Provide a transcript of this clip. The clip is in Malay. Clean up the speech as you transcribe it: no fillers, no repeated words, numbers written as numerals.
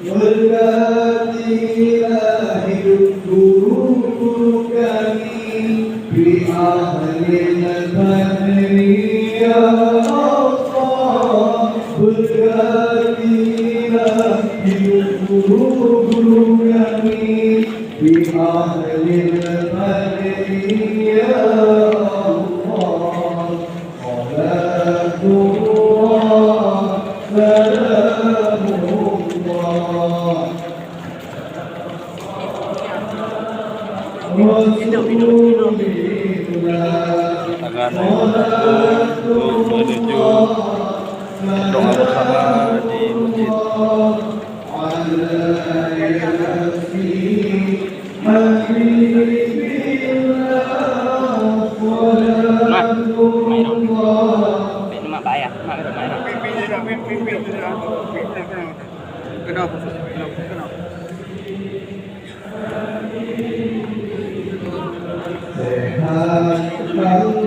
berganti hidup guru-guru kami di akhir pandemi ya Allah. Bergantilah hidup guru-guru kami di akhir pandemi ya Allah. Salatullah salamullah Rasulillah untuk menuju doa bersama di masjid. Sehat